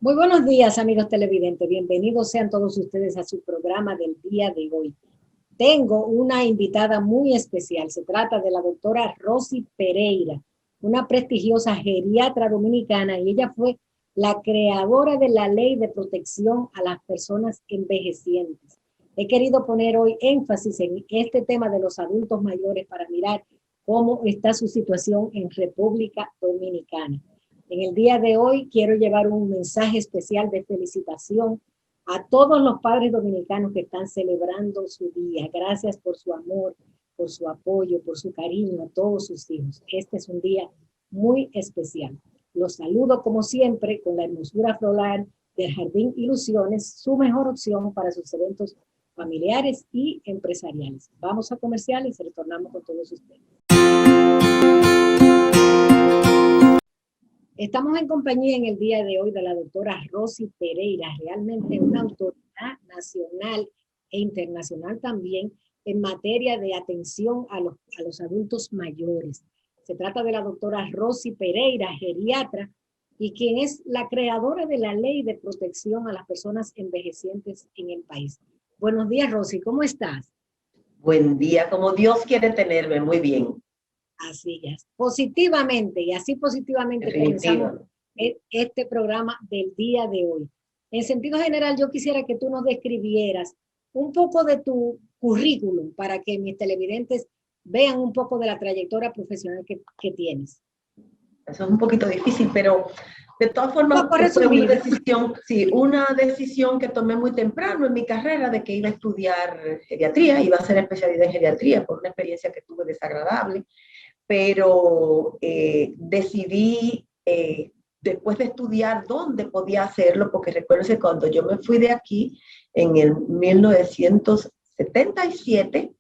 Muy buenos días, amigos televidentes. Bienvenidos sean todos ustedes a su programa del día de hoy. Tengo una invitada muy especial. Se trata de la doctora Rosy Pereira, una prestigiosa geriatra dominicana, y ella fue la creadora de la Ley de Protección a las Personas Envejecientes. He querido poner hoy énfasis en este tema de los adultos mayores para mirar cómo está su situación en República Dominicana. En el día de hoy quiero llevar un mensaje especial de felicitación a todos los padres dominicanos que están celebrando su día. Gracias por su amor, por su apoyo, por su cariño a todos sus hijos. Este es un día muy especial. Los saludo como siempre con la hermosura floral del Jardín Ilusiones, su mejor opción para sus eventos familiares y empresariales. Vamos a comerciales y retornamos con todos ustedes. Estamos en compañía en el día de hoy de la doctora Rosy Pereira, realmente una autoridad nacional e internacional también en materia de atención a los adultos mayores. Se trata de la doctora Rosy Pereira, geriatra, y quien es la creadora de la Ley de Protección a las Personas Envejecientes en el país. Buenos días, Rosy, ¿cómo estás? Buen día, como Dios quiere tenerme, muy bien. Así es, positivamente, y así positivamente comenzamos este programa del día de hoy. En sentido general, yo quisiera que tú nos describieras un poco de tu currículum para que mis televidentes vean un poco de la trayectoria profesional que tienes. Eso es un poquito difícil, pero de todas formas fue una decisión que tomé muy temprano en mi carrera de que iba a estudiar geriatría, iba a hacer especialidad en geriatría por una experiencia que tuve desagradable. Pero decidí, después de estudiar dónde podía hacerlo, porque recuerdo que cuando yo me fui de aquí, en el 1977,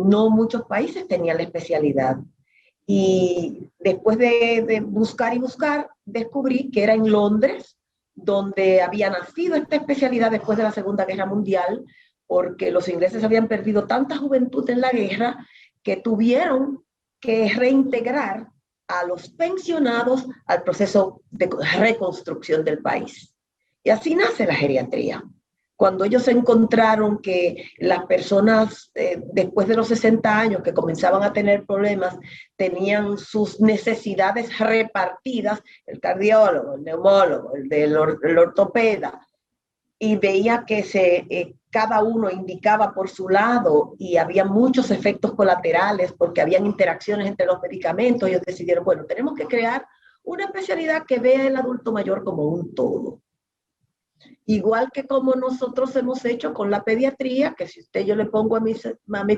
no muchos países tenían la especialidad. Y después de buscar y buscar, descubrí que era en Londres, donde había nacido esta especialidad después de la Segunda Guerra Mundial, porque los ingleses habían perdido tanta juventud en la guerra que tuvieron que reintegrar a los pensionados al proceso de reconstrucción del país. Y así nace la geriatría. Cuando ellos encontraron que las personas después de los 60 años que comenzaban a tener problemas, tenían sus necesidades repartidas, el cardiólogo, el neumólogo, el ortopeda, y veía que cada uno indicaba por su lado y había muchos efectos colaterales porque habían interacciones entre los medicamentos. Ellos decidieron, bueno, tenemos que crear una especialidad que vea al adulto mayor como un todo. Igual que como nosotros hemos hecho con la pediatría, que si usted, yo le pongo a mis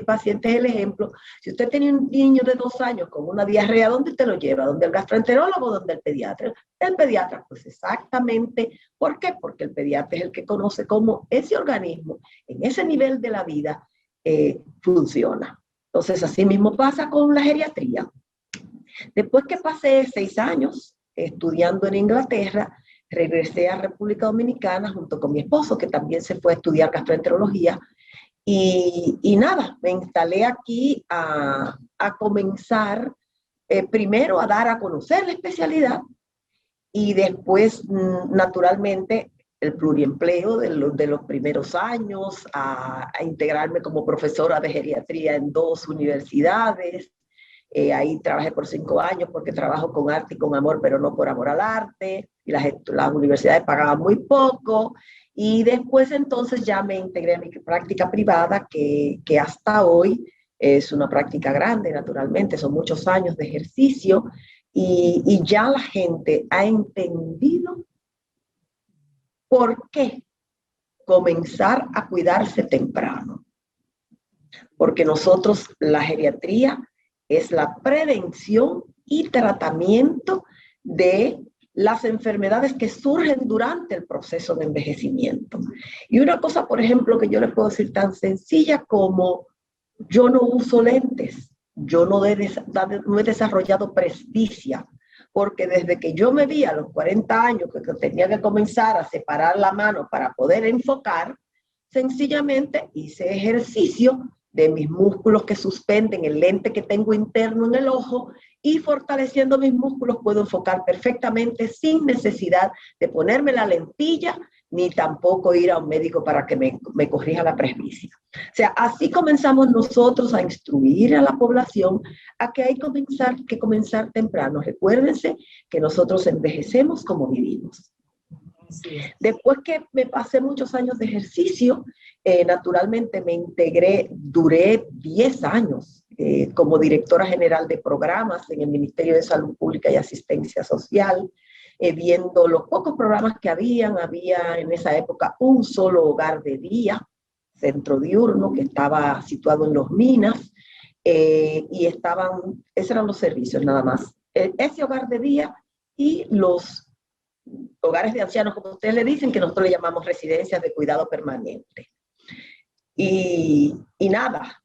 pacientes el ejemplo, si usted tiene un niño de 2 años con una diarrea, ¿dónde usted lo lleva? ¿Dónde el gastroenterólogo o dónde el pediatra? El pediatra, pues exactamente. ¿Por qué? Porque el pediatra es el que conoce cómo ese organismo, en ese nivel de la vida, funciona. Entonces, así mismo pasa con la geriatría. Después que pasé 6 años estudiando en Inglaterra, regresé a República Dominicana junto con mi esposo, que también se fue a estudiar gastroenterología. Y nada, me instalé aquí a comenzar primero a dar a conocer la especialidad y después, naturalmente, el pluriempleo de los primeros años, a integrarme como profesora de geriatría en 2 universidades. Ahí trabajé por 5 años porque trabajo con arte y con amor, pero no por amor al arte. Y las universidades pagaban muy poco. Y después entonces ya me integré a mi práctica privada, que hasta hoy es una práctica grande, naturalmente. Son muchos años de ejercicio. Y ya la gente ha entendido por qué comenzar a cuidarse temprano. Porque nosotros, la geriatría, es la prevención y tratamiento de las enfermedades que surgen durante el proceso de envejecimiento. Y una cosa, por ejemplo, que yo les puedo decir tan sencilla como yo no uso lentes, yo no he desarrollado presbicia, porque desde que yo me vi a los 40 años que tenía que comenzar a separar la mano para poder enfocar, sencillamente hice ejercicio de mis músculos que suspenden el lente que tengo interno en el ojo y fortaleciendo mis músculos puedo enfocar perfectamente sin necesidad de ponerme la lentilla ni tampoco ir a un médico para que me corrija la presbicia. O sea, así comenzamos nosotros a instruir a la población a que hay que comenzar temprano. Recuérdense que nosotros envejecemos como vivimos. Después que me pasé muchos años de ejercicio, naturalmente me integré, duré 10 años como directora general de programas en el Ministerio de Salud Pública y Asistencia Social, viendo los pocos programas que había en esa época un solo hogar de día, centro diurno, que estaba situado en Los Minas, y esos eran los servicios nada más. Ese hogar de día y los hogares de ancianos, como ustedes le dicen, que nosotros le llamamos residencias de cuidado permanente. Y nada,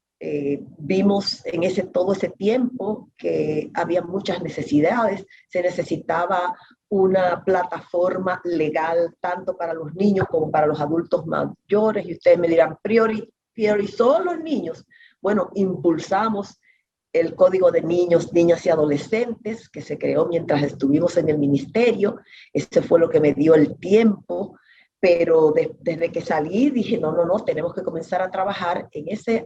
vimos en todo ese tiempo que había muchas necesidades, se necesitaba una plataforma legal tanto para los niños como para los adultos mayores, y ustedes me dirán, priorizó los niños. Bueno, impulsamos el Código de Niños, Niñas y Adolescentes, que se creó mientras estuvimos en el ministerio. Ese fue lo que me dio el tiempo, pero desde que salí dije, no, tenemos que comenzar a trabajar en ese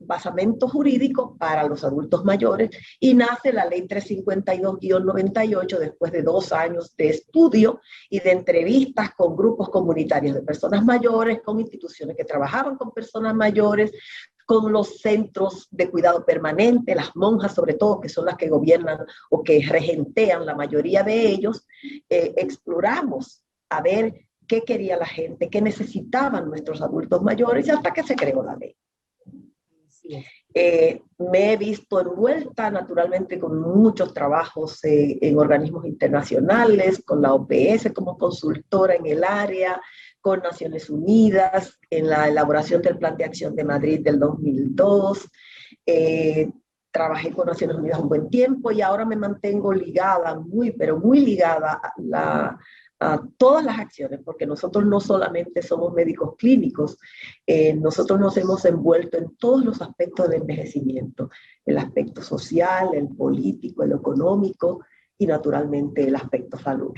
basamento jurídico para los adultos mayores, y nace la Ley 352-98 después de 2 años de estudio y de entrevistas con grupos comunitarios de personas mayores, con instituciones que trabajaban con personas mayores, con los centros de cuidado permanente, las monjas sobre todo, que son las que gobiernan o que regentean la mayoría de ellos. Exploramos a ver qué quería la gente, qué necesitaban nuestros mayores, y hasta que se creó la ley. Me he visto envuelta naturalmente con muchos trabajos en organismos internacionales, con la OPS como consultora en el área, con Naciones Unidas, en la elaboración del Plan de Acción de Madrid del 2002. Trabajé con Naciones Unidas un buen tiempo y ahora me mantengo ligada, pero muy ligada a todas las acciones, porque nosotros no solamente somos médicos clínicos, nosotros nos hemos envuelto en todos los aspectos del envejecimiento, el aspecto social, el político, el económico y naturalmente el aspecto salud.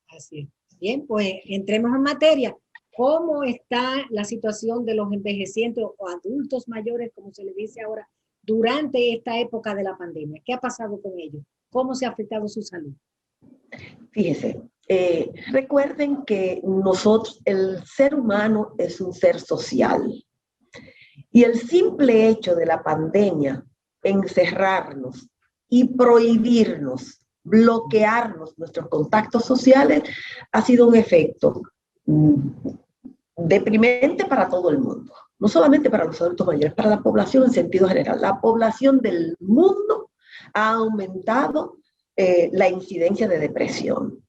Así es. Bien, pues entremos en materia. ¿Cómo está la situación de los envejecientes o adultos mayores, como se les dice ahora, durante esta época de la pandemia? ¿Qué ha pasado con ellos? ¿Cómo se ha afectado su salud? Fíjese, recuerden que el ser humano es un ser social, y el simple hecho de la pandemia encerrarnos y prohibirnos, bloquearnos nuestros contactos sociales ha sido un efecto deprimente para todo el mundo, no solamente para los adultos mayores, para la población en sentido general. La población del mundo ha aumentado la incidencia de depresión.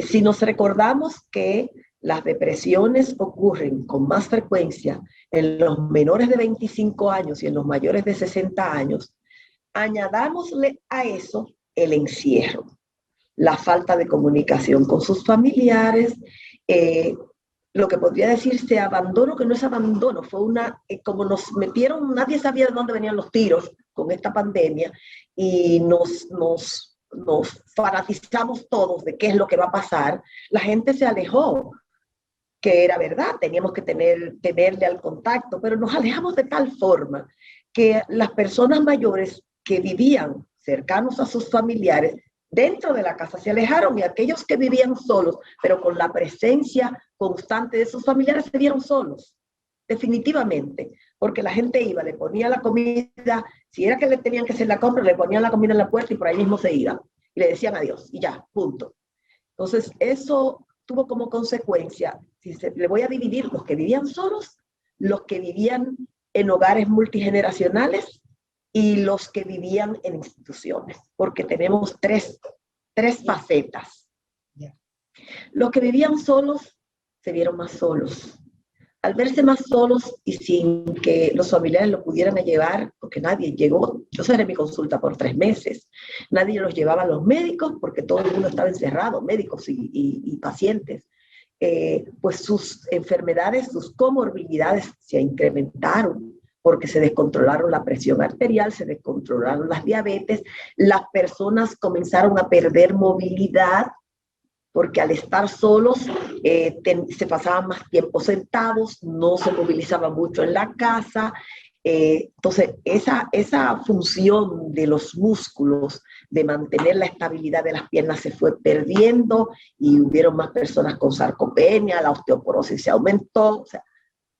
Si nos recordamos que las depresiones ocurren con más frecuencia en los menores de 25 años y en los mayores de 60 años, añadámosle a eso el encierro, la falta de comunicación con sus familiares, lo que podría decirse abandono, que no es abandono, fue como nos metieron, nadie sabía de dónde venían los tiros con esta pandemia, y nos fanatizamos todos de qué es lo que va a pasar. La gente se alejó, que era verdad, teníamos que tenerle al contacto, pero nos alejamos de tal forma que las personas mayores que vivían cercanos a sus familiares dentro de la casa se alejaron, y aquellos que vivían solos, pero con la presencia constante de sus familiares, se vieron solos, definitivamente, porque la gente iba, le ponía la comida, si era que le tenían que hacer la compra, le ponían la comida en la puerta y por ahí mismo se iban, y le decían adiós, y ya, punto. Entonces, eso tuvo como consecuencia, le voy a dividir los que vivían solos, los que vivían en hogares multigeneracionales y los que vivían en instituciones, porque tenemos tres facetas. Los que vivían solos se vieron más solos. Al verse más solos y sin que los familiares lo pudieran llevar, porque nadie llegó, yo cerré mi consulta por 3 meses, nadie los llevaba a los médicos porque todo el mundo estaba encerrado, médicos y pacientes. Pues sus enfermedades, sus comorbilidades se incrementaron, porque se descontrolaron la presión arterial, se descontrolaron las diabetes, las personas comenzaron a perder movilidad, porque al estar solos se pasaban más tiempo sentados, no se movilizaban mucho en la casa. Entonces, esa función de los músculos, de mantener la estabilidad de las piernas, se fue perdiendo y hubieron más personas con sarcopenia, la osteoporosis se aumentó. O sea,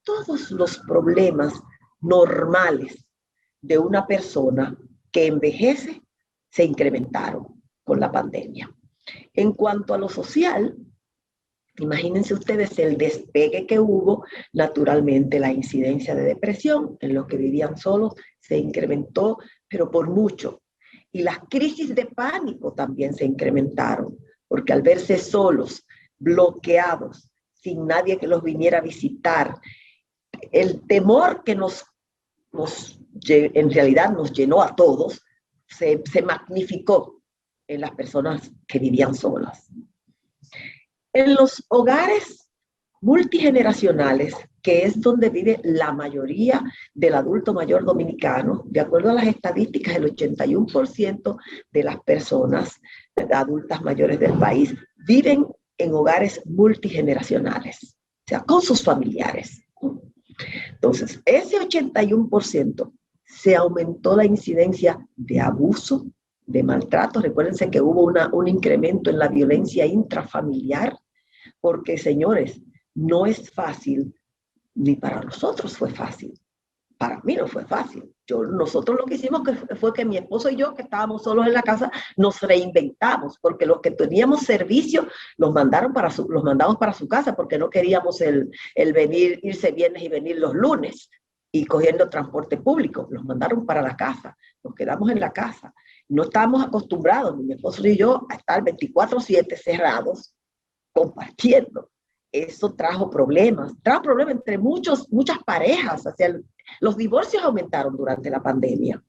todos los problemas normales de una persona que envejece se incrementaron con la pandemia. En cuanto a lo social, imagínense ustedes el despegue que hubo. Naturalmente la incidencia de depresión en los que vivían solos se incrementó, pero por mucho. Y las crisis de pánico también se incrementaron, porque al verse solos, bloqueados, sin nadie que los viniera a visitar, el temor que en realidad nos llenó a todos, se magnificó en las personas que vivían solas. En los hogares multigeneracionales, que es donde vive la mayoría del adulto mayor dominicano, de acuerdo a las estadísticas, el 81% de las personas adultas mayores del país viven en hogares multigeneracionales, o sea, con sus familiares. Entonces, ese 81% se aumentó la incidencia de abuso, de maltrato. Recuérdense que hubo un incremento en la violencia intrafamiliar, porque, señores, no es fácil, ni para nosotros fue fácil. Para mí no fue fácil. Nosotros lo que hicimos fue que mi esposo y yo, que estábamos solos en la casa, nos reinventamos, porque los que teníamos servicio los mandamos para su casa, porque no queríamos el irse viernes y venir los lunes y cogiendo transporte público. Los mandaron para la casa, nos quedamos en la casa. No estábamos acostumbrados, mi esposo y yo, a estar 24/7 cerrados, compartiendo. Eso trajo problemas entre muchas parejas. O sea, los divorcios aumentaron durante la pandemia.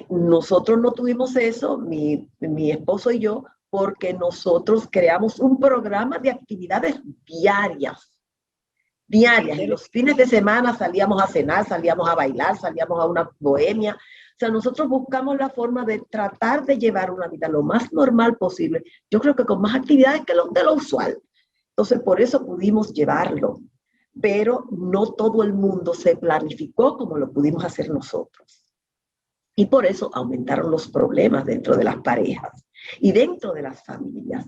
Nosotros no tuvimos eso, mi esposo y yo, porque nosotros creamos un programa de actividades diarias. Y los fines de semana salíamos a cenar, salíamos a bailar, salíamos a una bohemia. O sea, nosotros buscamos la forma de tratar de llevar una vida lo más normal posible. Yo creo que con más actividades que de lo usual. Entonces, por eso pudimos llevarlo. Pero no todo el mundo se planificó como lo pudimos hacer nosotros. Y por eso aumentaron los problemas dentro de las parejas y dentro de las familias.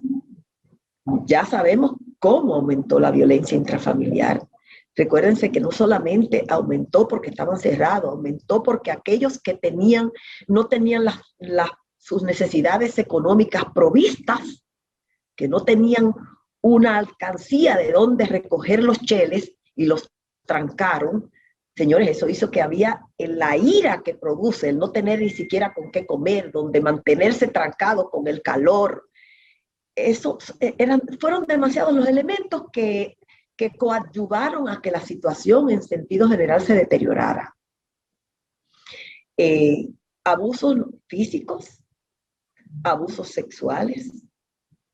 Ya sabemos cómo aumentó la violencia intrafamiliar. Recuérdense que no solamente aumentó porque estaban cerrados, aumentó porque aquellos que no tenían sus necesidades económicas provistas, que no tenían una alcancía de donde recoger los cheles y los trancaron. Señores, eso hizo que había la ira que produce el no tener ni siquiera con qué comer, donde mantenerse trancado con el calor. Fueron demasiados los elementos que coadyuvaron a que la situación en sentido general se deteriorara. Abusos físicos, abusos sexuales,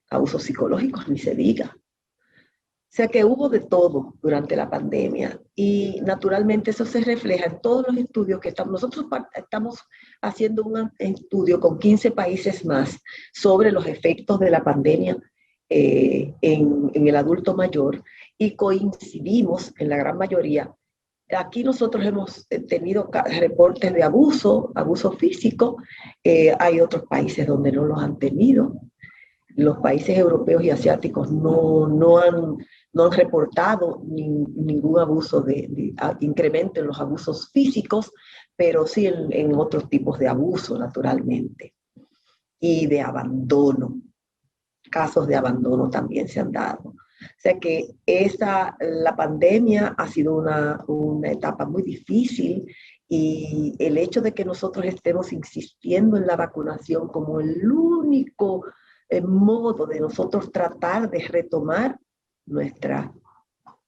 abusos psicológicos, ni se diga. O sea que hubo de todo durante la pandemia y naturalmente eso se refleja en todos los estudios que nosotros estamos haciendo un estudio con 15 países más sobre los efectos de la pandemia en el adulto mayor y coincidimos en la gran mayoría. Aquí nosotros hemos tenido reportes de abuso físico. Hay otros países donde no los han tenido. Los países europeos y asiáticos no han reportado ningún abuso de incremento en los abusos físicos, pero sí en otros tipos de abuso, naturalmente. Y de abandono. Casos de abandono también se han dado. O sea que la pandemia ha sido una etapa muy difícil y el hecho de que nosotros estemos insistiendo en la vacunación como el único modo de nosotros tratar de retomar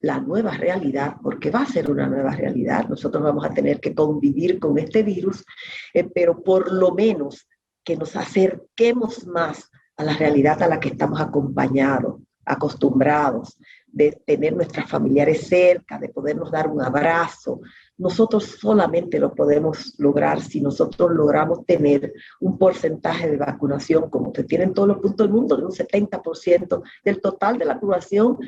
la nueva realidad, porque va a ser una nueva realidad. Nosotros vamos a tener que convivir con este virus, pero por lo menos que nos acerquemos más a la realidad a la que estamos acostumbrados, de tener nuestros familiares cerca, de podernos dar un abrazo, nosotros solamente lo podemos lograr si nosotros logramos tener un porcentaje de vacunación, como que tienen todos los puntos del mundo, de un 70% del total de la población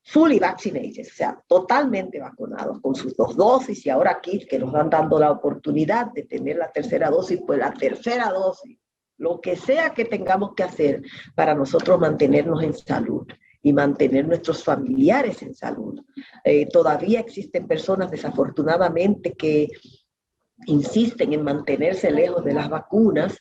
fully vaccinated, o sea, totalmente vacunados con sus 2 dosis, y ahora aquí que nos van dando la oportunidad de tener la tercera dosis, pues la tercera dosis, lo que sea que tengamos que hacer para nosotros mantenernos en salud y mantener nuestros familiares en salud. Todavía existen personas, desafortunadamente, que insisten en mantenerse lejos de las vacunas,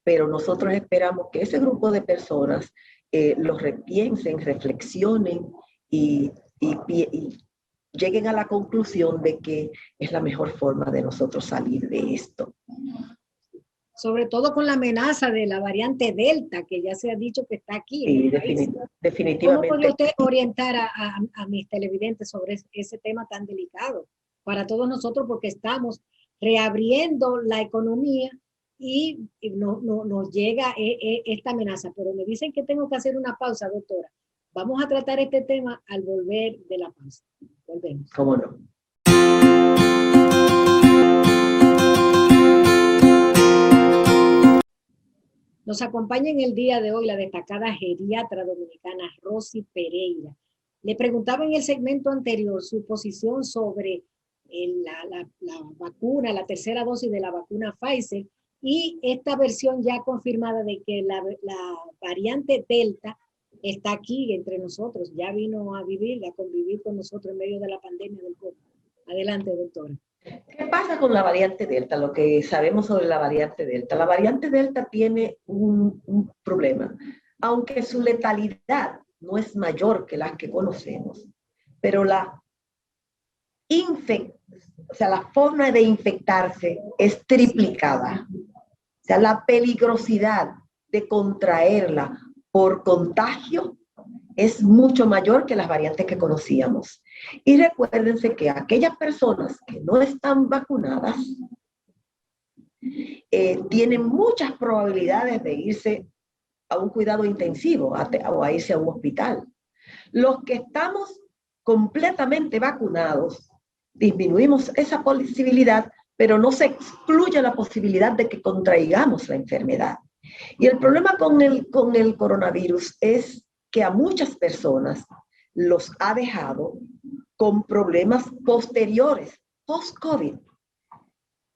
pero nosotros esperamos que ese grupo de personas los repiensen, reflexionen y lleguen a la conclusión de que es la mejor forma de nosotros salir de esto. Sobre todo con la amenaza de la variante Delta, que ya se ha dicho que está aquí. Sí, definitivamente. ¿Cómo podría usted orientar a mis televidentes sobre ese tema tan delicado para todos nosotros? Porque estamos reabriendo la economía y nos llega esta amenaza. Pero me dicen que tengo que hacer una pausa, doctora. Vamos a tratar este tema al volver de la pausa. Volvemos. ¿Cómo no? Nos acompaña en el día de hoy la destacada geriatra dominicana Rosy Pereira. Le preguntaba en el segmento anterior su posición sobre la vacuna, la tercera dosis de la vacuna Pfizer, y esta versión ya confirmada de que la variante Delta está aquí entre nosotros, ya vino a vivir, a convivir con nosotros en medio de la pandemia del COVID. Adelante, doctora. ¿Qué pasa con la variante Delta? Lo que sabemos sobre la variante Delta. La variante Delta tiene un problema. Aunque su letalidad no es mayor que las que conocemos, pero la forma de infectarse es triplicada. O sea, la peligrosidad de contraerla por contagio es mucho mayor que las variantes que conocíamos. Y recuérdense que aquellas personas que no están vacunadas tienen muchas probabilidades de irse a un cuidado intensivo o a irse a un hospital. Los que estamos completamente vacunados, disminuimos esa posibilidad, pero no se excluye la posibilidad de que contraigamos la enfermedad. Y el problema con el coronavirus es que a muchas personas los ha dejado con problemas posteriores, post-COVID.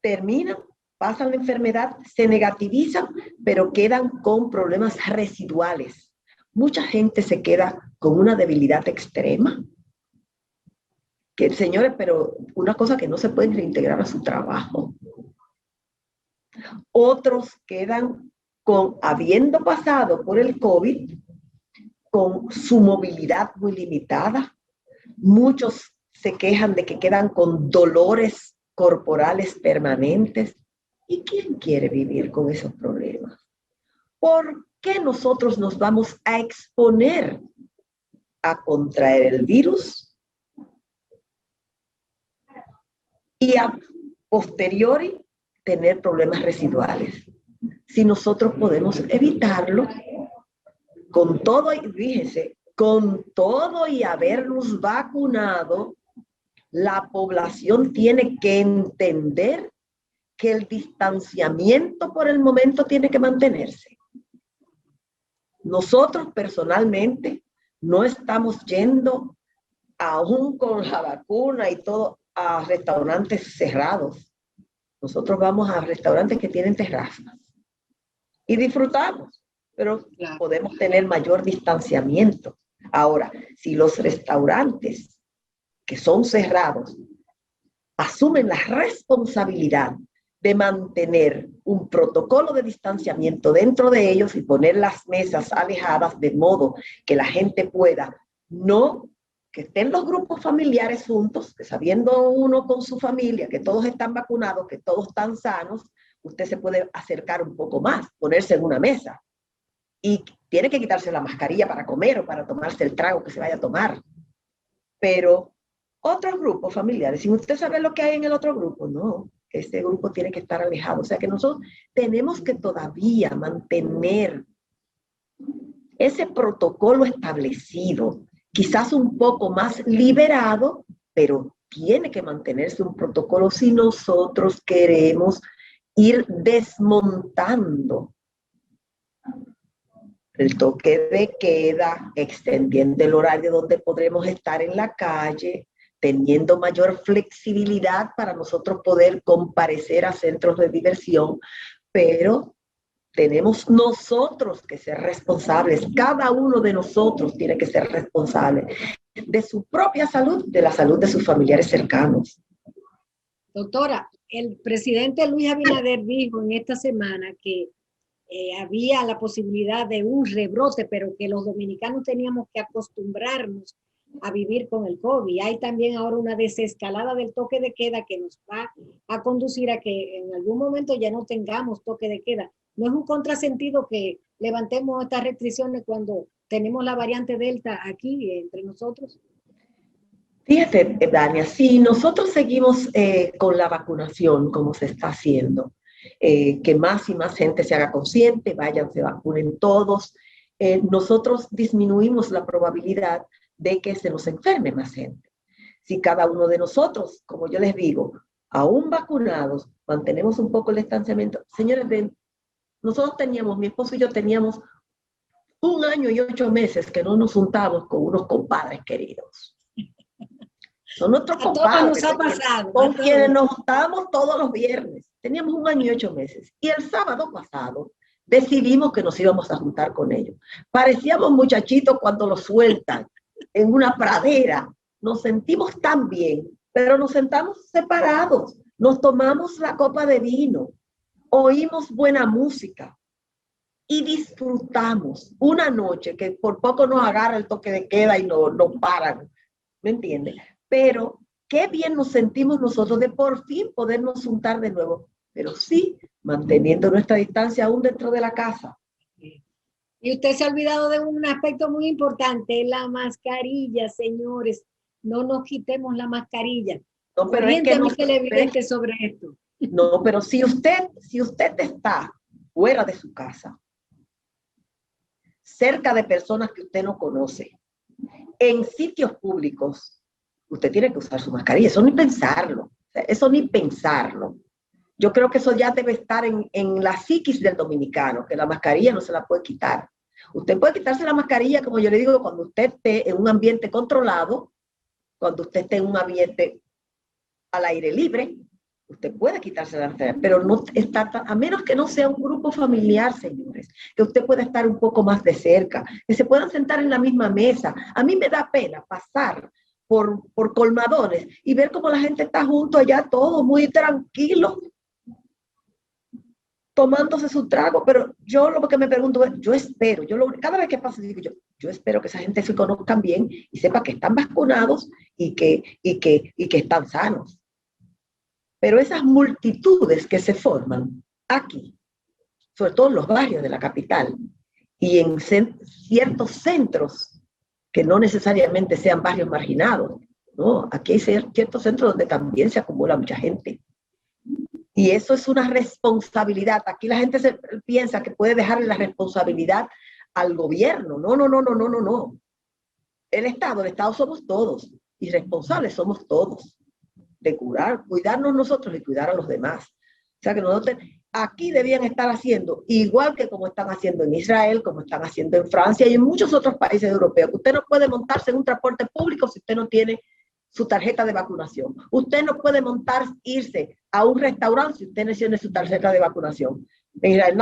Terminan, pasan la enfermedad, se negativizan, pero quedan con problemas residuales. Mucha gente se queda con una debilidad extrema. Que, señores, pero una cosa que no se pueden reintegrar a su trabajo. Otros quedan habiendo pasado por el COVID, con su movilidad muy limitada. Muchos se quejan de que quedan con dolores corporales permanentes. ¿Y quién quiere vivir con esos problemas? ¿Por qué nosotros nos vamos a exponer a contraer el virus y a posteriori tener problemas residuales? Si nosotros podemos evitarlo con todo, y fíjense, con todo y habernos vacunado, la población tiene que entender que el distanciamiento por el momento tiene que mantenerse. Nosotros personalmente no estamos yendo, aún con la vacuna y todo, a restaurantes cerrados. Nosotros vamos a restaurantes que tienen terrazas y disfrutamos, pero podemos tener mayor distanciamiento. Ahora, si los restaurantes que son cerrados asumen la responsabilidad de mantener un protocolo de distanciamiento dentro de ellos y poner las mesas alejadas de modo que la gente pueda que estén los grupos familiares juntos, que sabiendo uno con su familia que todos están vacunados, que todos están sanos, usted se puede acercar un poco más, ponerse en una mesa. Y tiene que quitarse la mascarilla para comer o para tomarse el trago que se vaya a tomar. Pero otros grupos familiares, si usted sabe lo que hay en el otro grupo, no, ese grupo tiene que estar alejado. O sea que nosotros tenemos que todavía mantener ese protocolo establecido, quizás un poco más liberado, pero tiene que mantenerse un protocolo si nosotros queremos ir desmontando el toque de queda, extendiendo el horario donde podremos estar en la calle, teniendo mayor flexibilidad para nosotros poder comparecer a centros de diversión, pero tenemos nosotros que ser responsables, cada uno de nosotros tiene que ser responsable de su propia salud, de la salud de sus familiares cercanos. Doctora, el presidente Luis Abinader dijo en esta semana que había la posibilidad de un rebrote, pero que los dominicanos teníamos que acostumbrarnos a vivir con el COVID. Hay también ahora una desescalada del toque de queda que nos va a conducir a que en algún momento ya no tengamos toque de queda. ¿No es un contrasentido que levantemos estas restricciones cuando tenemos la variante Delta aquí entre nosotros? Fíjate, Dania, si nosotros seguimos con la vacunación como se está haciendo, que más y más gente se haga consciente, vayan, se vacunen todos, nosotros disminuimos la probabilidad de que se nos enferme más gente. Si cada uno de nosotros, como yo les digo, aún vacunados, mantenemos un poco el distanciamiento. Señores, nosotros teníamos, mi esposo y yo teníamos 1 año y 8 meses que no nos juntábamos con unos compadres queridos. Son nuestros compadres, nos ha pasado, con quienes nos juntábamos todos los viernes. Teníamos 1 año y 8 meses. Y el sábado pasado decidimos que nos íbamos a juntar con ellos. Parecíamos muchachitos cuando los sueltan en una pradera. Nos sentimos tan bien, pero nos sentamos separados. Nos tomamos la copa de vino, oímos buena música y disfrutamos una noche que por poco nos agarra el toque de queda y nos paran. ¿Me entiendes? Pero qué bien nos sentimos nosotros de por fin podernos juntar de nuevo, pero sí manteniendo nuestra distancia aún dentro de la casa. Y usted se ha olvidado de un aspecto muy importante, la mascarilla, señores. No nos quitemos la mascarilla. No, pero es que no, televidente sobre esto. No, pero si usted está fuera de su casa, cerca de personas que usted no conoce, en sitios públicos, usted tiene que usar su mascarilla. Eso ni pensarlo. Eso ni pensarlo. Yo creo que eso ya debe estar en la psiquis del dominicano, que la mascarilla no se la puede quitar. Usted puede quitarse la mascarilla, como yo le digo, cuando usted esté en un ambiente controlado, cuando usted esté en un ambiente al aire libre, usted puede quitarse la mascarilla, pero no está, a menos que no sea un grupo familiar, señores, que usted pueda estar un poco más de cerca, que se puedan sentar en la misma mesa. A mí me da pena pasar por colmadones y ver cómo la gente está junto allá, todo muy tranquilo, tomándose su trago. Pero yo lo que me pregunto es, yo espero, cada vez que pasa digo yo espero que esa gente se conozcan bien y sepa que están vacunados y que están sanos. Pero esas multitudes que se forman aquí, sobre todo en los barrios de la capital y en ciertos centros que no necesariamente sean barrios marginados, ¿no? Aquí hay ciertos centros donde también se acumula mucha gente. Y eso es una responsabilidad. Aquí la gente piensa que puede dejarle la responsabilidad al gobierno. No. El Estado somos todos y responsables somos todos de cuidarnos nosotros y cuidar a los demás. O sea que nosotros aquí debían estar haciendo, igual que como están haciendo en Israel, como están haciendo en Francia y en muchos otros países europeos. Usted no puede montarse en un transporte público si usted no tiene su tarjeta de vacunación. Usted no puede irse a un restaurante si usted no tiene su tarjeta de vacunación. En Israel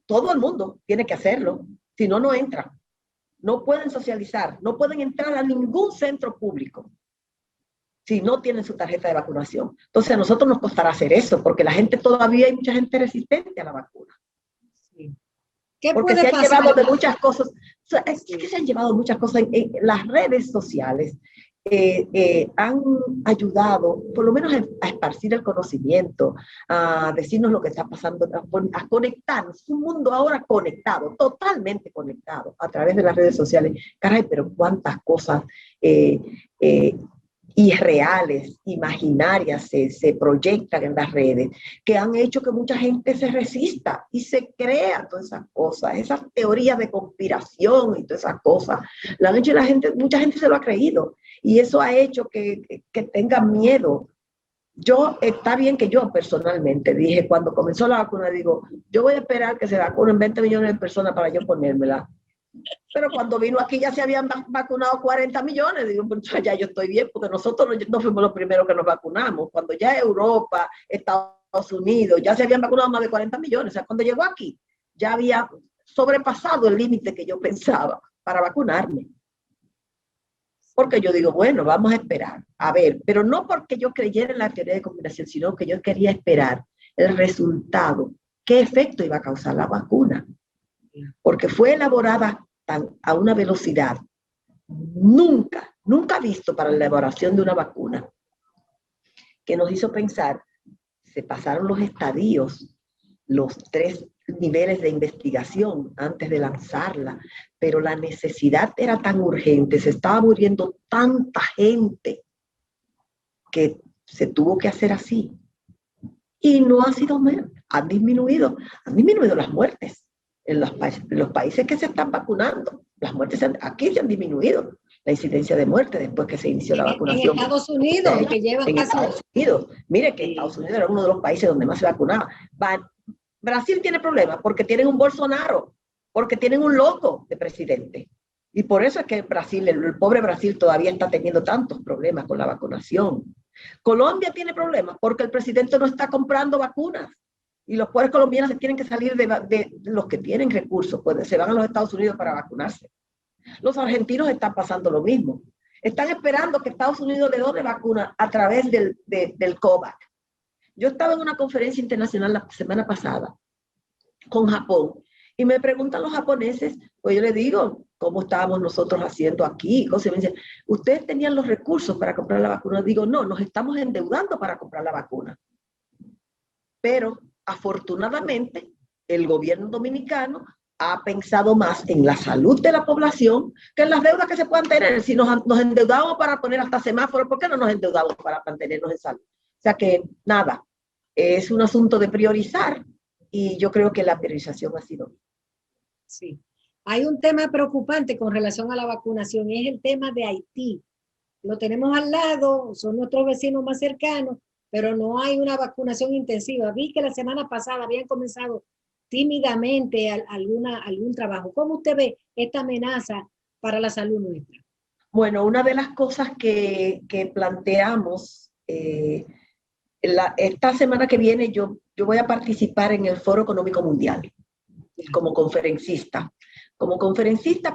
todo el mundo tiene que hacerlo, si no, no entran. No pueden socializar, no pueden entrar a ningún centro público si no tienen su tarjeta de vacunación. Entonces a nosotros nos costará hacer eso, porque todavía hay mucha gente resistente a la vacuna. Sí. Porque se han llevado de muchas cosas, es que se han llevado muchas cosas en las redes sociales. Han ayudado, por lo menos a esparcir el conocimiento, a decirnos lo que está pasando, a conectarnos. Un mundo ahora conectado, totalmente conectado a través de las redes sociales. Caray, pero cuántas cosas irreales, imaginarias, se proyectan en las redes, que han hecho que mucha gente se resista y se crea todas esas cosas, esas teorías de conspiración y todas esas cosas. La han hecho la gente, mucha gente se lo ha creído y eso ha hecho que tengan miedo. Está bien que yo personalmente dije, cuando comenzó la vacuna, digo, yo voy a esperar que se vacunen 20 millones de personas para yo ponérmela. Pero cuando vino aquí ya se habían vacunado 40 millones. Digo, pues ya yo estoy bien, porque nosotros no fuimos los primeros que nos vacunamos. Cuando ya Europa, Estados Unidos, ya se habían vacunado más de 40 millones. O sea, cuando llegó aquí, ya había sobrepasado el límite que yo pensaba para vacunarme. Porque yo digo, bueno, vamos a esperar. A ver, pero no porque yo creyera en la teoría de combinación, sino que yo quería esperar el resultado. ¿Qué efecto iba a causar la vacuna? Porque fue elaborada a una velocidad nunca visto para la elaboración de una vacuna, que nos hizo pensar, se pasaron los estadios, los 3 niveles de investigación antes de lanzarla, pero la necesidad era tan urgente, se estaba muriendo tanta gente que se tuvo que hacer así. Y no ha sido, han disminuido las muertes. En los países que se están vacunando, las muertes aquí se han disminuido, la incidencia de muerte después que se inició la vacunación. En Estados Unidos, que llevan en Estados Unidos. Mire que Estados Unidos era uno de los países donde más se vacunaba. Brasil tiene problemas porque tienen un Bolsonaro, porque tienen un loco de presidente. Y por eso es que Brasil, el pobre Brasil todavía está teniendo tantos problemas con la vacunación. Colombia tiene problemas porque el presidente no está comprando vacunas. Y los pobres colombianos se tienen que salir de los que tienen recursos, pues se van a los Estados Unidos para vacunarse. Los argentinos están pasando lo mismo. Están esperando que Estados Unidos le done vacuna a través del COVAX. Yo estaba en una conferencia internacional la semana pasada con Japón y me preguntan los japoneses, pues yo les digo, ¿cómo estábamos nosotros haciendo aquí? Y me dicen, ¿ustedes tenían los recursos para comprar la vacuna? Digo, no, nos estamos endeudando para comprar la vacuna. Pero afortunadamente, el gobierno dominicano ha pensado más en la salud de la población que en las deudas que se puedan tener. Si nos endeudamos para poner hasta semáforos, ¿por qué no nos endeudamos para mantenernos en salud? O sea que nada, es un asunto de priorizar y yo creo que la priorización ha sido. Sí. Hay un tema preocupante con relación a la vacunación, es el tema de Haití. Lo tenemos al lado, son nuestros vecinos más cercanos, pero no hay una vacunación intensiva. Vi que la semana pasada habían comenzado tímidamente algún trabajo. ¿Cómo usted ve esta amenaza para la salud nuestra? Bueno, una de las cosas que planteamos, esta semana que viene yo voy a participar en el Foro Económico Mundial como conferencista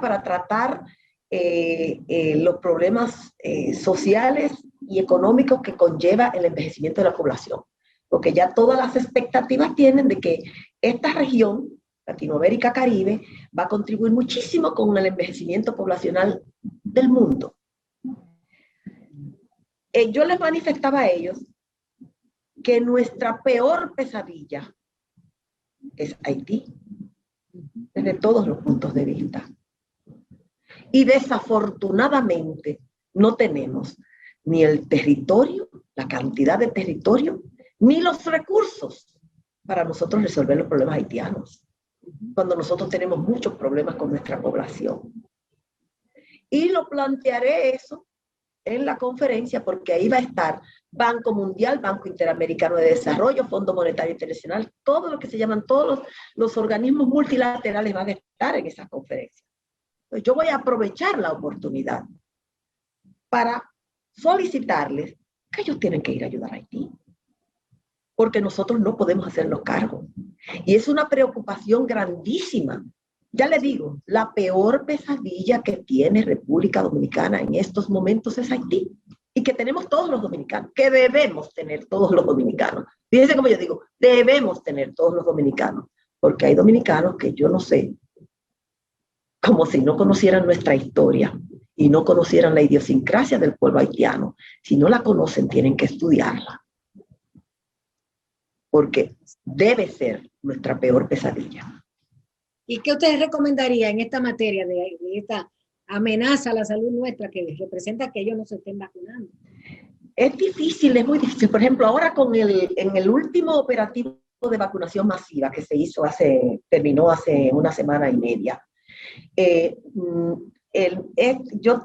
para tratar los problemas sociales y económicos que conlleva el envejecimiento de la población. Porque ya todas las expectativas tienen de que esta región, Latinoamérica, Caribe, va a contribuir muchísimo con el envejecimiento poblacional del mundo. Yo les manifestaba a ellos que nuestra peor pesadilla es Haití, desde todos los puntos de vista. Y desafortunadamente no tenemos ni el territorio, la cantidad de territorio, ni los recursos para nosotros resolver los problemas haitianos, cuando nosotros tenemos muchos problemas con nuestra población. Y lo plantearé eso en la conferencia porque ahí va a estar Banco Mundial, Banco Interamericano de Desarrollo, Fondo Monetario Internacional, todo lo que se llaman todos los organismos multilaterales van a estar en esa conferencia. Entonces, yo voy a aprovechar la oportunidad para solicitarles que ellos tienen que ir a ayudar a Haití, porque nosotros no podemos hacernos cargo. Y es una preocupación grandísima. Ya le digo, la peor pesadilla que tiene República Dominicana en estos momentos es Haití. Y que tenemos todos los dominicanos, que debemos tener todos los dominicanos. Fíjense como yo digo, debemos tener todos los dominicanos, porque hay dominicanos que yo no sé, como si no conocieran nuestra historia y no conocieran la idiosincrasia del pueblo haitiano. Si no la conocen, tienen que estudiarla. Porque debe ser nuestra peor pesadilla. ¿Y qué ustedes recomendarían en esta materia de esta amenaza a la salud nuestra que representa que ellos no se estén vacunando? Es difícil, es muy difícil. Por ejemplo, ahora en el último operativo de vacunación masiva que se hizo terminó hace una semana y media. Yo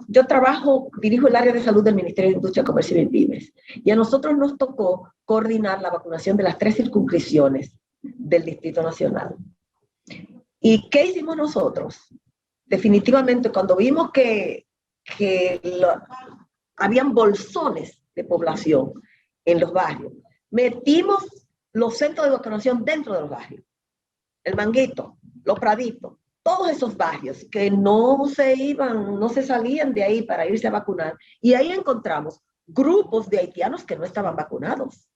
dirijo el área de salud del Ministerio de Industria, Comercio y Pymes, y a nosotros nos tocó coordinar la vacunación de las 3 circunscripciones del Distrito Nacional. ¿Y qué hicimos nosotros? Definitivamente, cuando vimos que habían bolsones de población en los barrios, metimos los centros de vacunación dentro de los barrios. El Manguito, Los Praditos, todos esos barrios que no se salían de ahí para irse a vacunar. Y ahí encontramos grupos de haitianos que no estaban vacunados.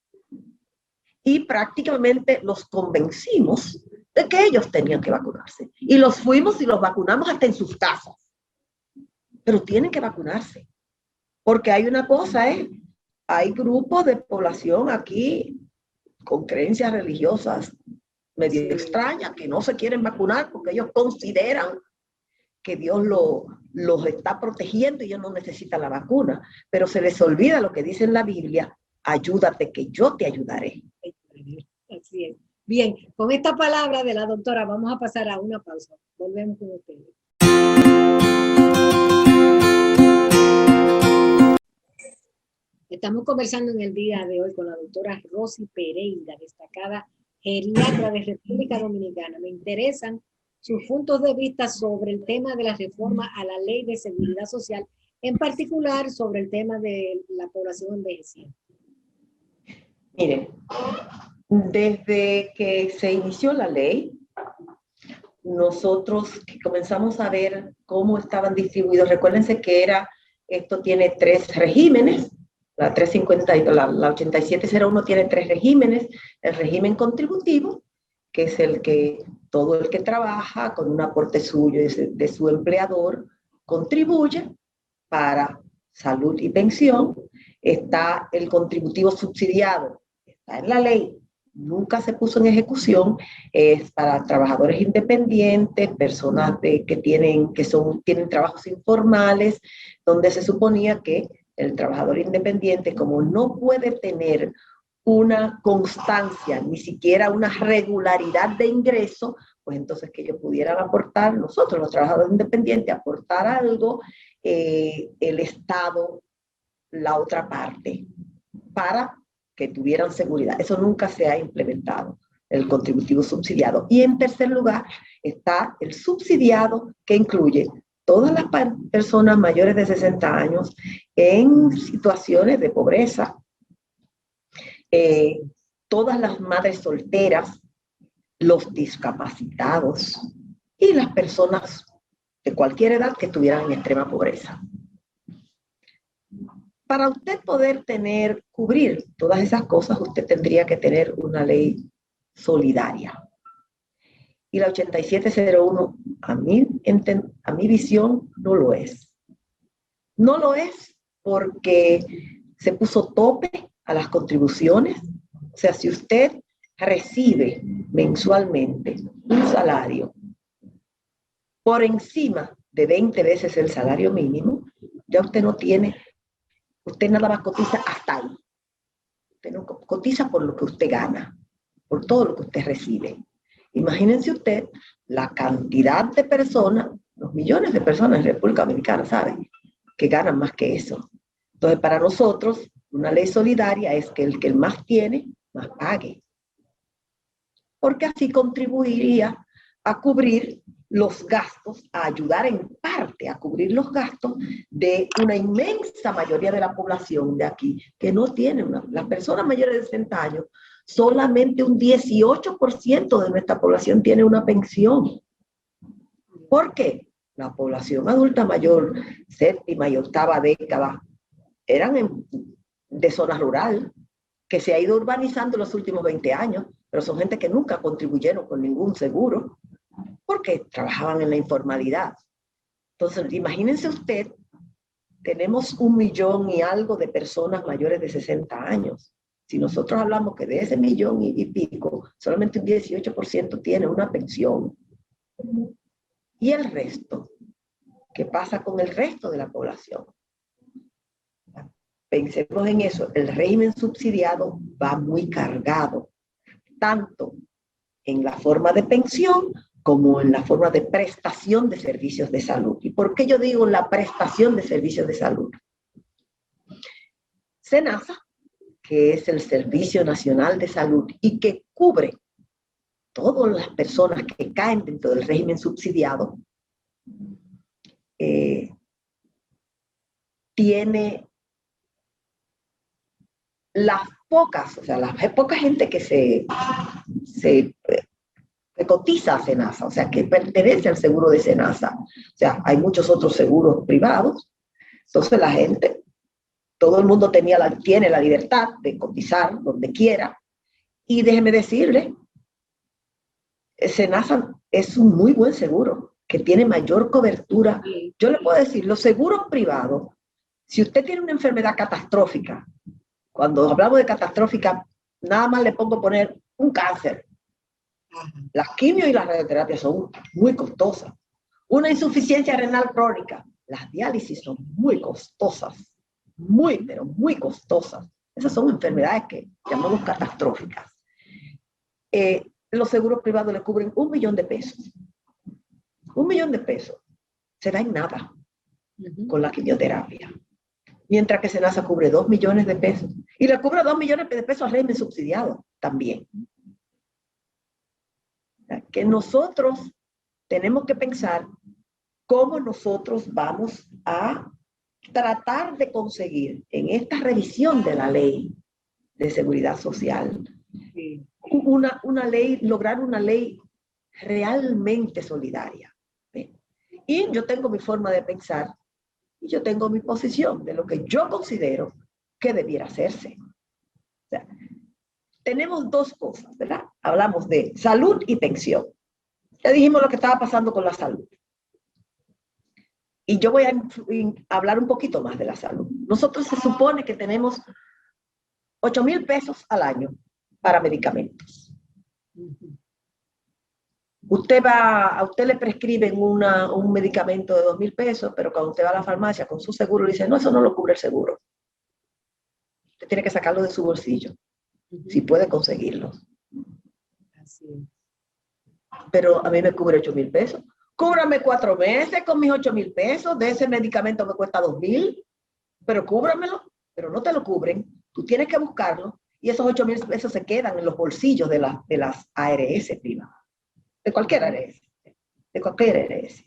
Y prácticamente los convencimos de que ellos tenían que vacunarse. Y los fuimos y los vacunamos hasta en sus casas. Pero tienen que vacunarse. Porque hay una cosa, hay grupos de población aquí con creencias religiosas medio extrañas que no se quieren vacunar porque ellos consideran que Dios los está protegiendo y ellos no necesitan la vacuna. Pero se les olvida lo que dice en la Biblia: ayúdate que yo te ayudaré. Así es. Bien, con esta palabra de la doctora vamos a pasar a una pausa. Volvemos con ustedes. Estamos conversando en el día de hoy con la doctora Rosy Pereira, destacada geriatra de República Dominicana. Me interesan sus puntos de vista sobre el tema de la reforma a la Ley de Seguridad Social, en particular sobre el tema de la población envejecida. Miren, desde que se inició la ley, nosotros comenzamos a ver cómo estaban distribuidos. Recuérdense que esto tiene 3 regímenes. La 8701 tiene 3 regímenes. El régimen contributivo, que es todo el que trabaja con un aporte suyo de su empleador contribuye para salud y pensión. Está el contributivo subsidiado, está en la ley, nunca se puso en ejecución, es para trabajadores independientes, personas que tienen trabajos informales, donde se suponía que el trabajador independiente, como no puede tener una constancia, ni siquiera una regularidad de ingreso, pues entonces que ellos pudieran aportar, nosotros los trabajadores independientes, aportar algo, el Estado, la otra parte, para que tuvieran seguridad. Eso nunca se ha implementado, el contributivo subsidiado. Y en tercer lugar está el subsidiado, que incluye todas las personas mayores de 60 años en situaciones de pobreza, todas las madres solteras, los discapacitados y las personas de cualquier edad que estuvieran en extrema pobreza. Para usted poder cubrir todas esas cosas, usted tendría que tener una ley solidaria. Y la 8701, a mi visión, no lo es. No lo es porque se puso tope a las contribuciones. O sea, si usted recibe mensualmente un salario por encima de 20 veces el salario mínimo, ya usted nada más cotiza hasta ahí. Usted no cotiza por lo que usted gana, por todo lo que usted recibe. Imagínense usted la cantidad de personas, los millones de personas en República Dominicana, ¿saben?, que ganan más que eso. Entonces, para nosotros, una ley solidaria es que el que más tiene, más pague. Porque así contribuiría a cubrir los gastos, a ayudar en parte a cubrir los gastos de una inmensa mayoría de la población de aquí, que no tiene las personas mayores de 60 años, solamente un 18% de nuestra población tiene una pensión. ¿Por qué? La población adulta mayor, séptima y octava década, eran de zona rural, que se ha ido urbanizando en los últimos 20 años, pero son gente que nunca contribuyeron con ningún seguro, porque trabajaban en la informalidad. Entonces, imagínense usted, tenemos 1 millón y algo de personas mayores de 60 años. Si nosotros hablamos que de ese 1 millón y pico, solamente un 18% tiene una pensión. ¿Y el resto? ¿Qué pasa con el resto de la población? pensemos en eso, el régimen subsidiado va muy cargado, tanto en la forma de pensión como en la forma de prestación de servicios de salud. ¿Y por qué yo digo la prestación de servicios de salud? SENASA, que es el Servicio Nacional de Salud y que cubre todas las personas que caen dentro del régimen subsidiado, tiene las pocas, o sea, la poca gente que que cotiza a SENASA, o sea, que pertenece al seguro de SENASA. O sea, hay muchos otros seguros privados. Entonces la gente, todo el mundo tiene la libertad de cotizar donde quiera. Y déjeme decirle, SENASA es un muy buen seguro, que tiene mayor cobertura. Yo le puedo decir, los seguros privados, si usted tiene una enfermedad catastrófica, cuando hablamos de catastrófica, nada más le pongo poner un cáncer. Las quimio y las radioterapias son muy costosas. Una insuficiencia renal crónica, las diálisis son muy costosas, pero muy costosas. Esas son enfermedades que llamamos catastróficas. Los seguros privados le cubren 1 millón de pesos. 1 millón de pesos se da en nada con la quimioterapia. Mientras que SENASA cubre 2 millones de pesos. Y le cubre 2 millones de pesos al régimen subsidiado también. Que nosotros tenemos que pensar cómo nosotros vamos a tratar de conseguir en esta revisión de la ley de seguridad social lograr una ley realmente solidaria. Y yo tengo mi forma de pensar y yo tengo mi posición de lo que yo considero que debiera hacerse. O sea, tenemos dos cosas, ¿verdad? Hablamos de salud y pensión. Ya dijimos lo que estaba pasando con la salud. Y yo voy a hablar un poquito más de la salud. Nosotros se supone que tenemos 8,000 pesos al año para medicamentos. A usted le prescriben un medicamento de 2,000 pesos, pero cuando usted va a la farmacia con su seguro, le dice, no, eso no lo cubre el seguro. Usted tiene que sacarlo de su bolsillo, si puede conseguirlo. Así es. Pero a mí me cubre 8,000 pesos. Cúbrame 4 meses con mis 8,000 pesos. De ese medicamento me cuesta 2,000, pero cúbramelo, pero no te lo cubren. Tú tienes que buscarlo y esos 8,000 pesos se quedan en los bolsillos de las ARS privadas. De cualquier ARS. De cualquier ARS.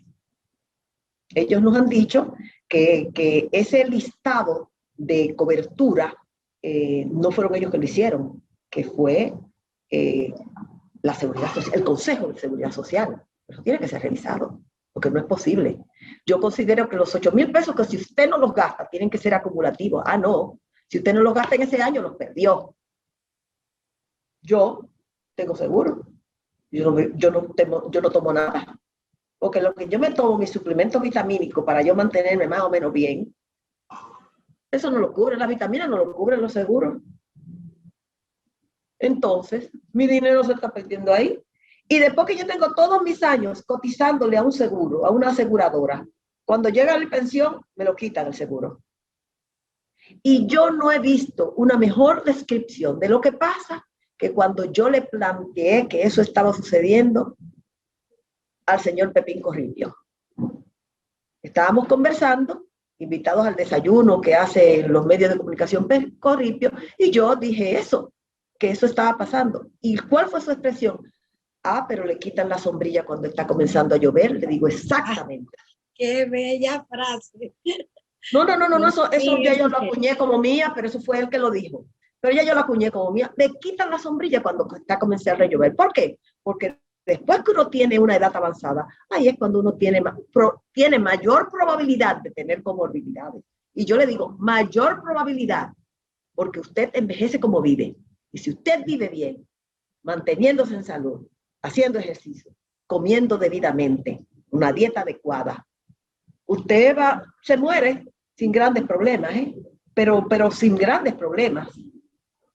Ellos nos han dicho que ese listado de cobertura no fueron ellos que lo hicieron, que fue la Seguridad Social, el Consejo de Seguridad Social. Eso tiene que ser revisado, porque no es posible. Yo considero que los 8,000 pesos, que si usted no los gasta, tienen que ser acumulativos. Ah, no. Si usted no los gasta en ese año, los perdió. Yo tengo seguro. Yo no tomo nada. Porque lo que yo me tomo, mis suplementos vitamínicos para yo mantenerme más o menos bien, eso no lo cubre. Las vitaminas no lo cubren los seguros. Entonces, mi dinero se está perdiendo ahí. Y después que yo tengo todos mis años cotizándole a un seguro, a una aseguradora, cuando llega la pensión, me lo quitan el seguro. Y yo no he visto una mejor descripción de lo que pasa que cuando yo le planteé que eso estaba sucediendo al señor Pepín Corripio. Estábamos conversando, invitados al desayuno que hacen los medios de comunicación Corripio, y yo dije eso, que eso estaba pasando. ¿Y cuál fue su expresión? Ah, pero le quitan la sombrilla cuando está comenzando a llover. Le digo exactamente. ¡Qué bella frase! No, eso ya yo lo acuñé como mía, pero eso fue él que lo dijo. Pero ya yo lo acuñé como mía. Le quitan la sombrilla cuando está comenzando a llover. ¿Por qué? Porque después que uno tiene una edad avanzada, ahí es cuando uno tiene mayor probabilidad de tener comorbilidades. Y yo le digo, mayor probabilidad, porque usted envejece como vive. Y si usted vive bien, manteniéndose en salud, haciendo ejercicio, comiendo debidamente, una dieta adecuada, usted se muere sin grandes problemas, pero sin grandes problemas.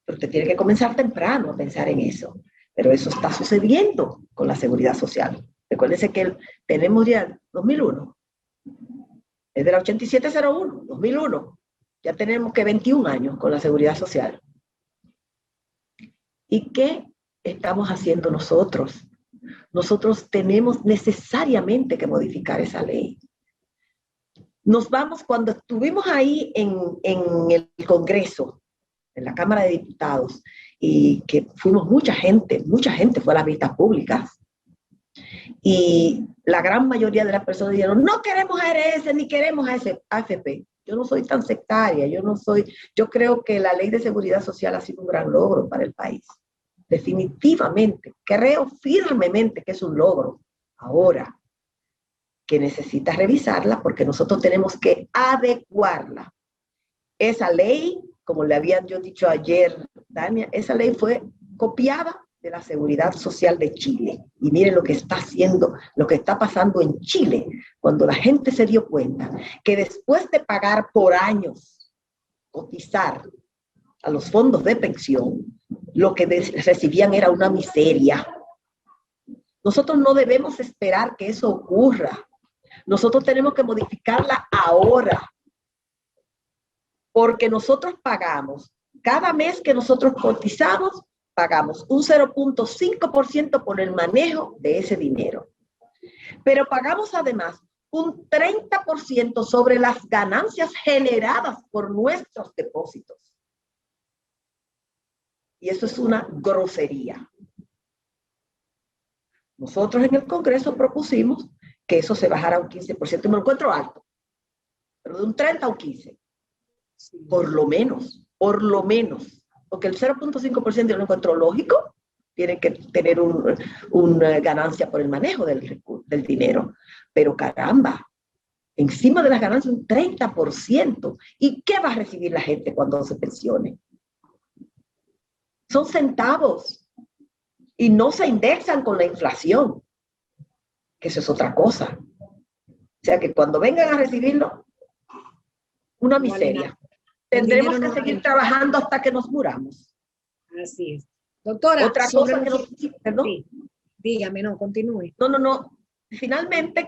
Pero usted tiene que comenzar temprano a pensar en eso. Pero eso está sucediendo con la seguridad social. Recuérdense que tenemos ya 2001. Es de la 8701, 2001. Ya tenemos que 21 años con la seguridad social. ¿Y qué estamos haciendo nosotros? Nosotros tenemos necesariamente que modificar esa ley. Nos vamos, cuando estuvimos ahí en el Congreso, en la Cámara de Diputados, y que fuimos mucha gente fue a las vistas públicas, y la gran mayoría de las personas dijeron, no queremos ARS ni queremos AFP. Yo no soy tan sectaria, yo creo que la ley de seguridad social ha sido un gran logro para el país. Definitivamente, creo firmemente que es un logro. Ahora, que necesita revisarla porque nosotros tenemos que adecuarla. Esa ley, como le habían yo dicho ayer, Dania, esa ley fue copiada de la Seguridad Social de Chile. Y miren lo que está haciendo, lo que está pasando en Chile, cuando la gente se dio cuenta que después de pagar por años, cotizar a los fondos de pensión, lo que recibían era una miseria. Nosotros no debemos esperar que eso ocurra. Nosotros tenemos que modificarla ahora. Porque nosotros pagamos, cada mes que nosotros cotizamos, pagamos un 0.5% por el manejo de ese dinero. Pero pagamos además un 30% sobre las ganancias generadas por nuestros depósitos. Y eso es una grosería. Nosotros en el Congreso propusimos que eso se bajara a un 15%. Me lo encuentro alto, pero de un 30 a un 15%. Por lo menos. Porque el 0.5% yo lo encuentro lógico, tiene que tener una ganancia por el manejo del dinero. Pero caramba, encima de las ganancias un 30%. ¿Y qué va a recibir la gente cuando se pensione? Son centavos y no se indexan con la inflación, que eso es otra cosa. O sea que cuando vengan a recibirlo, una miseria. Tendremos que seguir trabajando hasta que nos muramos. Así es. Doctora, otra cosa que nos... ¿Perdón? Sí, dígame, no, continúe. No. Finalmente,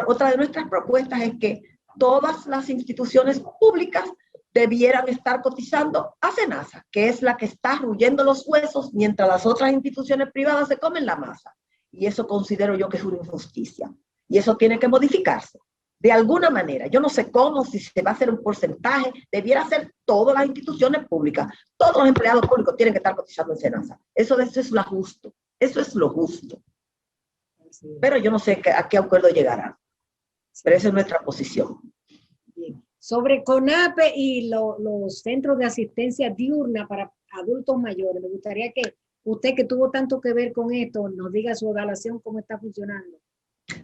otra de nuestras propuestas es que todas las instituciones públicas debieran estar cotizando a SENASA, que es la que está ruyendo los huesos mientras las otras instituciones privadas se comen la masa. Y eso considero yo que es una injusticia. Y eso tiene que modificarse. De alguna manera, yo no sé cómo, si se va a hacer un porcentaje, debiera ser todas las instituciones públicas, todos los empleados públicos tienen que estar cotizando en SENASA. Eso es lo justo, eso es lo justo. Sí. Pero yo no sé a qué acuerdo llegará, pero esa es nuestra posición. Bien. Sobre CONAPE y los centros de asistencia diurna para adultos mayores, me gustaría que usted, que tuvo tanto que ver con esto, nos diga su evaluación, cómo está funcionando.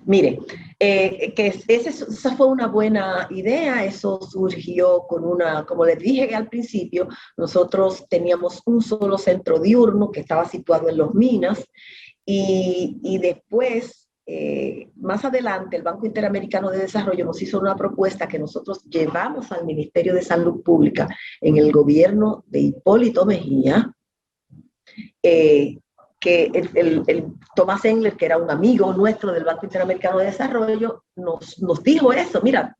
Mire, esa fue una buena idea. Eso surgió con como les dije al principio, nosotros teníamos un solo centro diurno que estaba situado en Los Minas y después, más adelante, el Banco Interamericano de Desarrollo nos hizo una propuesta que nosotros llevamos al Ministerio de Salud Pública en el gobierno de Hipólito Mejía, que el Thomas Engler, que era un amigo nuestro del Banco Interamericano de Desarrollo, nos dijo eso. Mira,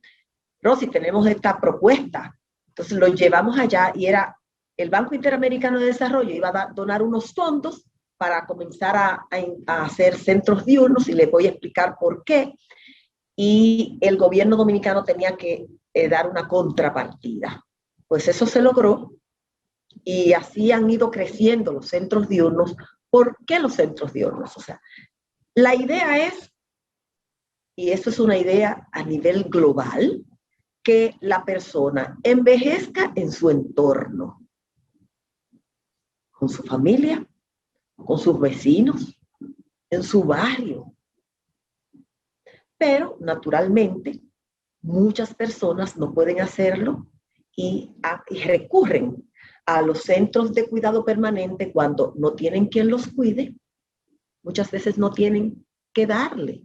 Rosy, tenemos esta propuesta. Entonces lo llevamos allá y era el Banco Interamericano de Desarrollo iba a donar unos fondos para comenzar a hacer centros diurnos, y les voy a explicar por qué. Y el gobierno dominicano tenía que dar una contrapartida. Pues eso se logró y así han ido creciendo los centros diurnos. ¿Por qué los centros diurnos? O sea, la idea es, y esto es una idea a nivel global, que la persona envejezca en su entorno, con su familia, con sus vecinos, en su barrio. Pero, naturalmente, muchas personas no pueden hacerlo y recurren a los centros de cuidado permanente cuando no tienen quien los cuide. Muchas veces no tienen que darle.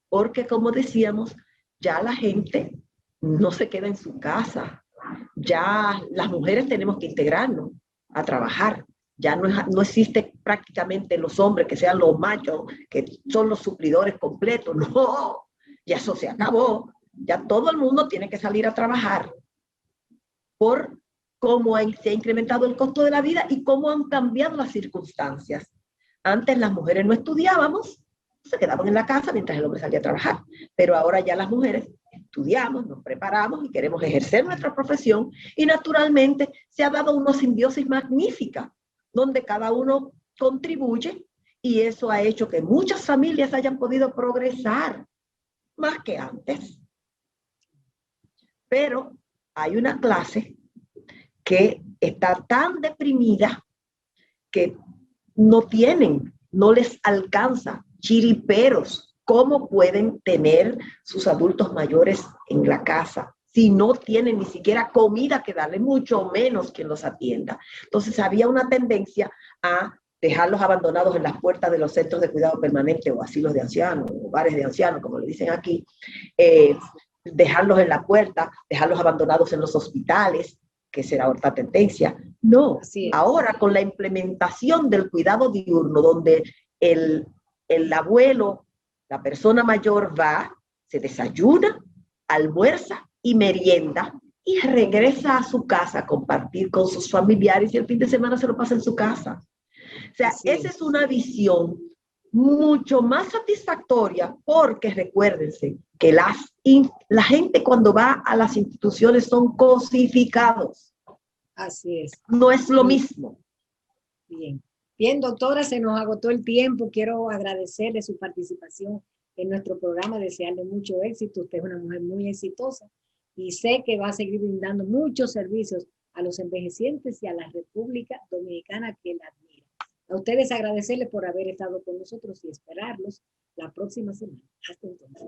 Porque, como decíamos, ya la gente no se queda en su casa. Ya las mujeres tenemos que integrarnos a trabajar. Ya no existe prácticamente los hombres que sean los machos, que son los suplidores completos. No, ya eso se acabó. Ya todo el mundo tiene que salir a trabajar por cómo se ha incrementado el costo de la vida y cómo han cambiado las circunstancias. Antes las mujeres no estudiábamos, se quedaban en la casa mientras el hombre salía a trabajar, pero ahora ya las mujeres estudiamos, nos preparamos y queremos ejercer nuestra profesión, y naturalmente se ha dado una simbiosis magnífica, donde cada uno contribuye, y eso ha hecho que muchas familias hayan podido progresar más que antes. Pero hay una clase que está tan deprimida que no les alcanza, chiriperos, cómo pueden tener sus adultos mayores en la casa si no tienen ni siquiera comida que darle, mucho menos quien los atienda. Entonces había una tendencia a dejarlos abandonados en las puertas de los centros de cuidado permanente o asilos de ancianos, o hogares de ancianos, como le dicen aquí, dejarlos en la puerta, dejarlos abandonados en los hospitales, que será otra tendencia. No, ahora con la implementación del cuidado diurno, donde el abuelo, la persona mayor va, se desayuna, almuerza y merienda y regresa a su casa a compartir con sus familiares, y el fin de semana se lo pasa en su casa. O sea, esa es una visión mucho más satisfactoria, porque recuérdense que la gente cuando va a las instituciones son cosificados. Así es. No es lo mismo. Bien. Bien, doctora, se nos agotó el tiempo. Quiero agradecerle su participación en nuestro programa, desearle mucho éxito. Usted es una mujer muy exitosa y sé que va a seguir brindando muchos servicios a los envejecientes y a la República Dominicana, que la admira. A ustedes agradecerles por haber estado con nosotros y esperarlos la próxima semana. Hasta entonces.